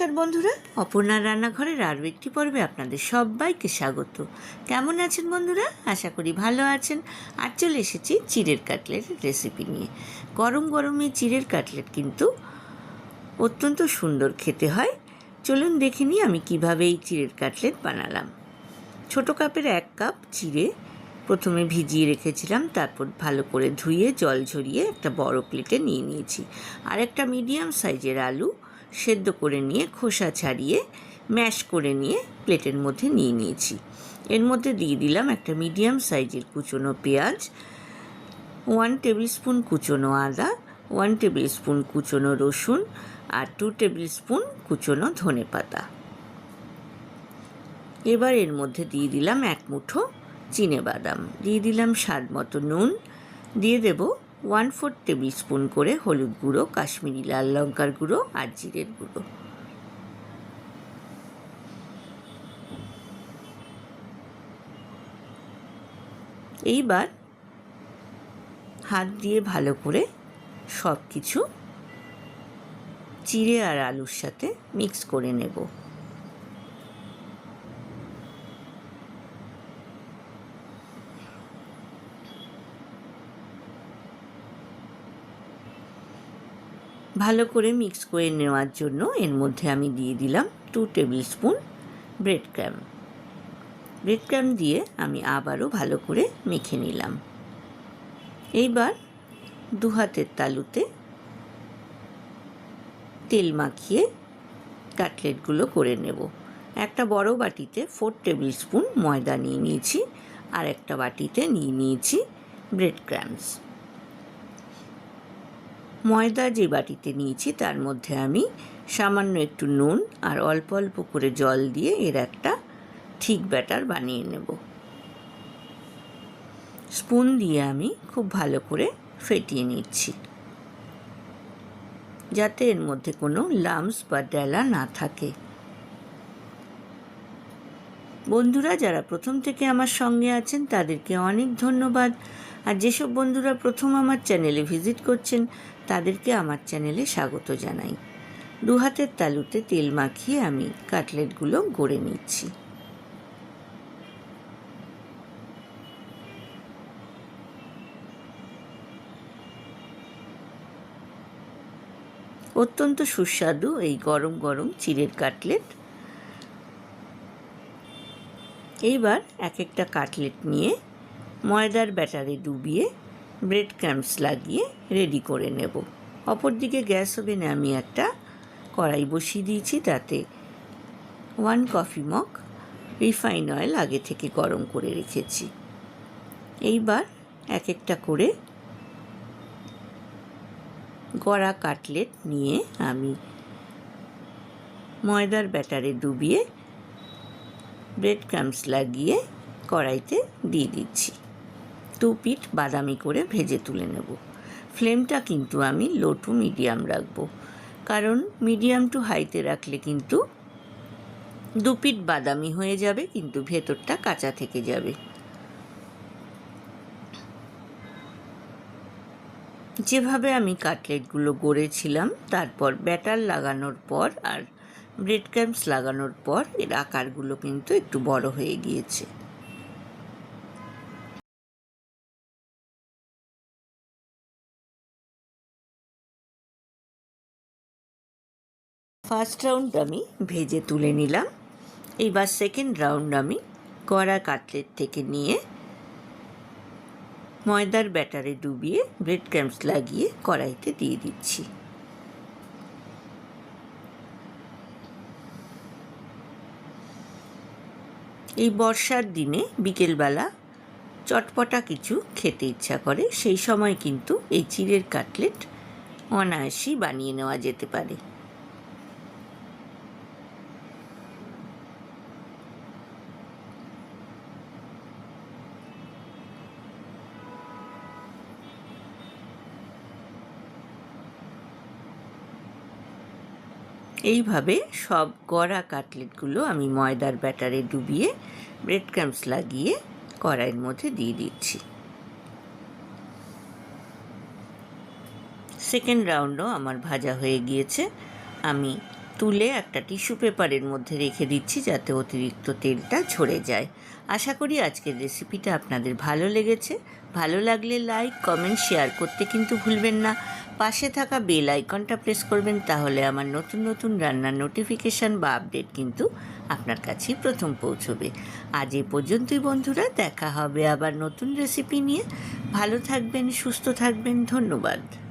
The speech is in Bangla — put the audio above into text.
নমস্কার বন্ধুরা, অপর্ণার রান্নাঘরের আরও একটি পর্বে আপনাদের সবাইকে স্বাগত। কেমন আছেন বন্ধুরা? আশা করি ভালো আছেন। আর চলে এসেছি চিড়ের কাটলেটের রেসিপি নিয়ে। গরম গরমে চিড়ের কাটলেট কিন্তু অত্যন্ত সুন্দর খেতে হয়। চলুন দেখে নিই আমি কিভাবে এই চিড়ের কাটলেট বানালাম। ছোটো কাপের 1 কাপ চিড়ে প্রথমে ভিজিয়ে রেখেছিলাম, তারপর ভালো করে ধুয়ে জল ঝরিয়ে একটা বড় প্লেটে নিয়ে নিয়েছি। আর একটা মিডিয়াম সাইজের আলু সেদ্ধ করে নিয়ে খোসা ছাড়িয়ে ম্যাশ করে নিয়ে প্লেটের মধ্যে নিয়ে নিয়েছি। এর মধ্যে দিয়ে দিলাম একটা মিডিয়াম সাইজের কুচনো পেঁয়াজ, 1 টেবিল স্পুন কুচনো আদা, 1 টেবিল স্পুন কুচনো রসুন আর 2 টেবিল স্পুন কুচনো ধনে পাতা। এবার এর মধ্যে দিয়ে দিলাম 1 মুঠো চিনেবাদাম, দিয়ে দিলাম স্বাদ মতো নুন, দিয়ে দেব 1/4 টেবিল স্পুন করে হলুদ গুঁড়ো, কাশ্মীরি লাল লঙ্কার গুঁড়ো আর জিরের গুঁড়ো। এইবার হাত দিয়ে ভালো করে সব কিছু চিড়ে আর আলুর সাথে মিক্স করে নেব। ভালো করে মিক্স করে নেওয়ার জন্য এর মধ্যে আমি দিয়ে দিলাম 2 টেবিল স্পুন ব্রেড ক্রাম্ব দিয়ে আমি আবারও ভালো করে মেখে নিলাম। এইবার 2 হাতের তালুতে তেল মাখিয়ে কাটলেটগুলো করে নেব। একটা বড় বাটিতে 4 টেবিল স্পুন ময়দা নিয়ে নিয়েছি, আর একটা বাটিতে নিয়ে নিয়েছি ব্রেড ক্রাম্বস। ময়দা যে বাটিতে নিয়েছি তার মধ্যে আমি সামান্য একটু নুন আর অল্প অল্প করে জল দিয়ে এর একটা ঠিক ব্যাটার বানিয়ে নেব। স্পুন দিয়ে আমি খুব ভালো করে ফেটিয়ে নিচ্ছি, যাতে এর মধ্যে কোনো লাম্পস বা ডেলা না থাকে। বন্ধুরা যারা প্রথম থেকে আমার সঙ্গে আছেন তাদেরকে অনেক ধন্যবাদ। আর যেসব বন্ধুরা প্রথম আমার চ্যানেলে ভিজিট করছেন তাদেরকে আমার চ্যানেলে স্বাগত জানাই। 2 হাতের তালুতে তেল মাখিয়ে আমি কাটলেটগুলো গড়ে নিচ্ছি। অত্যন্ত সুস্বাদু এই গরম গরম চিড়ের কাটলেট। এইবার এক একটা কাটলেট নিয়ে ময়দার ব্যাটারে ডুবিয়ে ব্রেড ক্রাম্বস লাগিয়ে রেডি করে নেব। অপরদিকে গ্যাস ওভেনে আমি একটা কড়াই বসিয়ে দিয়েছি, তাতে 1 কফি মগ রিফাইন অয়েল আগে থেকে গরম করে রেখেছি। এইবার এক একটা করে গড়া কাটলেট নিয়ে আমি ময়দার ব্যাটারে ডুবিয়ে ব্রেড ক্রাম্বস লাগিয়ে কড়াইতে দিয়ে দিচ্ছি। 2 পিঠ বাদামি করে ভেজে তুলে নেব। ফ্লেমটা কিন্তু আমি লো টু মিডিয়াম রাখবো, কারণ মিডিয়াম টু হাইতে রাখলে কিন্তু 2 পিঠ বাদামি হয়ে যাবে, কিন্তু ভেতরটা কাঁচা থেকে যাবে। যেভাবে আমি কাটলেটগুলো গড়েছিলাম, তারপর ব্যাটার লাগানোর পর আর ব্রেড ক্রাম্বস লাগানোর পর এর আকারগুলো কিন্তু একটু বড় হয়ে গিয়েছে। ফার্স্ট রাউন্ড আমি ভেজে তুলে নিলাম। এইবার সেকেন্ড রাউন্ড আমি গড়া কাটলেট থেকে নিয়ে ময়দার ব্যাটারে ডুবিয়ে ব্রেড ক্রাম্বস লাগিয়ে কড়াইতে দিয়ে দিচ্ছি। এই বর্ষার দিনে বিকেলবেলা চটপটা কিছু খেতে ইচ্ছা করে, সেই সময় কিন্তু এই চিড়ের কাটলেট অনায়াসেই বানিয়ে নেওয়া যেতে পারে। এইভাবে সব গড়া কাটলেটগুলো আমি ময়দার ব্যাটারে ডুবিয়ে ব্রেড ক্রাম্বস লাগিয়ে কড়াইয়ের মধ্যে দিয়ে দিচ্ছি। সেকেন্ড রাউন্ডও আমার ভাজা হয়ে গিয়েছে। আমি তুলে একটা টিস্যু পেপারের মধ্যে রেখে দিচ্ছি যাতে অতিরিক্ত তেলটা ঝরে যায়। আশা করি আজকের রেসিপিটা আপনাদের ভালো লেগেছে। ভালো লাগলে লাইক, কমেন্ট, শেয়ার করতে কিন্তু ভুলবেন না। পাশে থাকা বেল আইকনটা প্রেস করবেন, তাহলে আমার নতুন নতুন রান্নার নোটিফিকেশান বা আপডেট কিন্তু আপনার কাছেই প্রথম পৌঁছবে। আজ এ পর্যন্তই বন্ধুরা, দেখা হবে আবার নতুন রেসিপি নিয়ে। ভালো থাকবেন, সুস্থ থাকবেন, ধন্যবাদ।